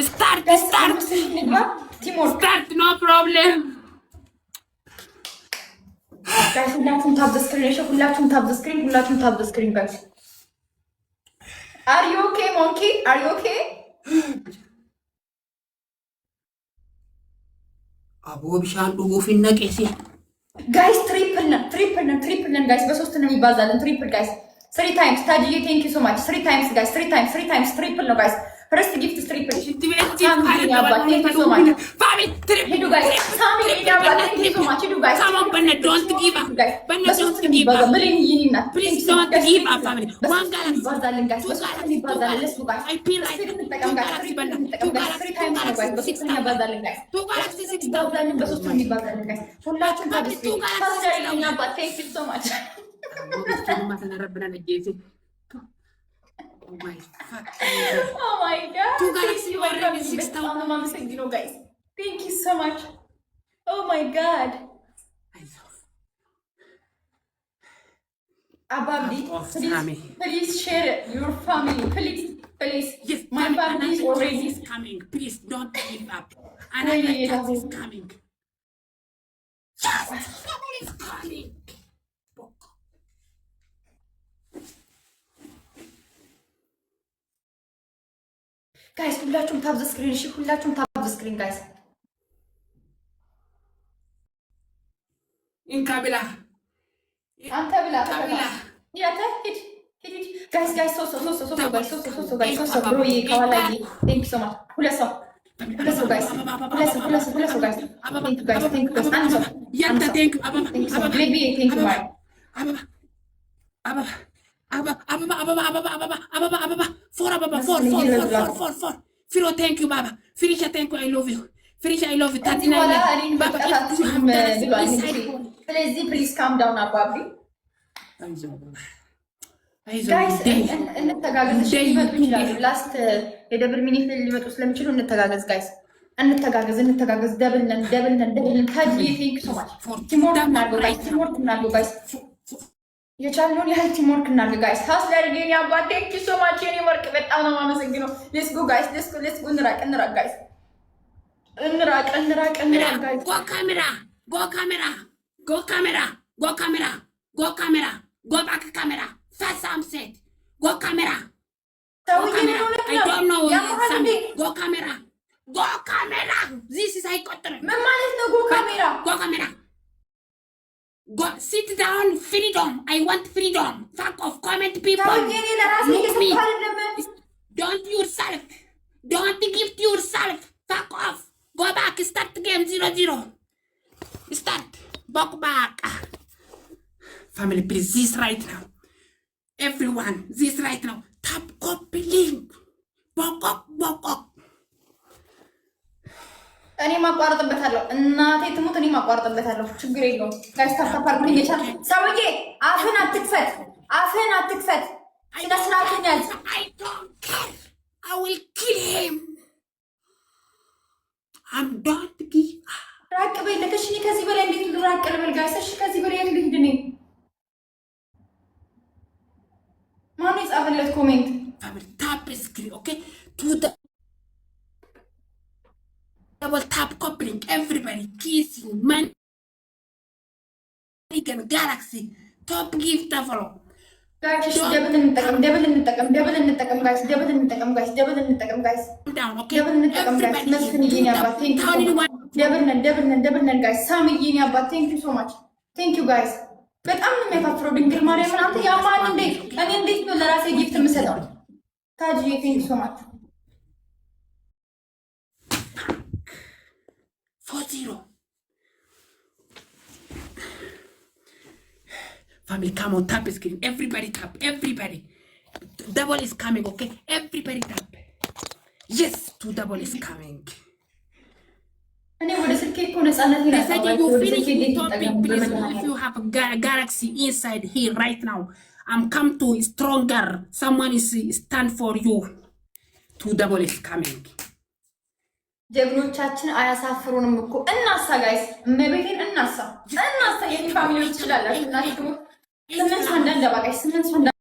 Start. Start, no problem. Guys, ሁላችሁም ታብ ዘ ስክሪን እሺ፣ ሁላችሁም ታብ ዘ ስክሪን guys. Are you okay, monkey? Are you okay? አቦ ቢሻን ዱጉፊን ነቄሲ guys, triple ነን guys. በሶስት ነው የሚባዛልን triple guys. 3 times. ታዲዬ thank you so much. 3 times guys. 3 times triple ነው guys. First gift is triple. Thank you so much. Hidu guys. Sami thank you so much. Hidu guys. Come on, but don't give up. But don't give up. Please don't give up, family. One galaxy. guys. Let's go guys. I feel like two galaxy. 3 times guys. በሶስት ነው የሚባዛልን guys. 2 galaxy 6000 በሶስት ነው የሚባዛልን guys. ሁላችሁም ታብስክሪን thank you so much. Oh my god. 2 galaxy already 6000 guys. Thank you so much. Oh my god. Ababdi, please share your family. Please. Yes, my family is already coming. Please don't give up. Another cat is coming. Yes, is coming. Guys, ሁላችሁም ታብ ዘ ስክሪን እሺ፣ ሁላችሁም ታብ ዘ ስክሪን guys. ኢንካብላ አንተ ብላ ያተ ሂድ guys ሶ ብሮዬ ከኋላዬ thank you so much. ሁለት ሰው guys. Thank you guys. አንድ ሰው ያንተ thank you baby thank you my Ababa. For Firo, thank you, Baba. Firisha, thank you. I love you. Firisha, I love you. 39. Baba, if you have please calm down, Ababdi. Guys, እንተጋገዝ እሺ። ሊመጡ ይችላሉ። ላስት የደብል ሚኒት ሊመጡ ስለሚችሉ እንተጋገዝ guys. እንተጋገዝ ደብል ነን ታዲዬ thank you so much. ቲምወርክ እናድርገው guys. የቻልነውን ያህል ቲምወርክ እናድርግ ጋይስ። ሀስለር የኔ አባት ቴንክ ዩ ሶ ማች የኔ ወርቅ በጣም ነው የማመሰግነው። ሌትስ ጎ ጋይስ ሌትስ ጎ እንራቅ ጋይስ እንራቅ ጋይስ። go back camera first I'm set go camera I don't know go camera this is አይቆጥርም ምን ማለት ነው go camera Go sit down, freedom. I want freedom. Fuck off, comment people. Look me. Don't yourself. Don't gift yourself. Fuck off. Go back. Start game 0-0. Start. Back. Family, please. This right now. Everyone, this right now. Tap copy link. Back up. እኔ ማቋረጥበታለሁ እናቴ ትሙት እኔ ማቋረጥበታለሁ ችግር የለውም ጋይስ ታፋርኩ ይቻል ሰውዬ አፍህን አትክፈት ስነ ስርዓትን ያዝ I don't care I will kill him I'm don't give ራቅ በይ ለከሽ ከዚህ በላይ እንዴት ልራቅ ልበል ጋይስ እሺ ከዚህ በላይ እንዴት ልሂድ እኔ ማን ይጻፈለት ኮሜንት tap screen okay to the double tap coupling everybody kissing man galaxy top gift follow guys ደብል እንጠቀም guys ደብል እንጠቀም guys down okay ደብል እንጠቀም guys መስፍን ይኔ አባት thank you ደብል ነን guys ሳሚ ይኔ አባት thank you so much thank you guys በጣም ነው የሚያፋፍረው ድንግል ማርያምን አንተ ያማን እንዴ እኔ እንዴት ነው ለራሴ ጊፍት የምሰጠው ታዲያ thank you so much 4-0 family come on tap screen everybody tap double is coming okay everybody tap yes two double is coming እኔ ወደ ስልኬ እኮ ነፃነት if you have a galaxy inside here right now I'm come to stronger someone is stand for you two double is coming ጀግኖቻችን አያሳፍሩንም እኮ እናሳ ጋይስ መቤቴን እናሳ የኔ ፋሚሊዎች ይችላል እናት ደግሞ ስምንት ሰው እንዳንደባ ጋይስ ስምንት ሰው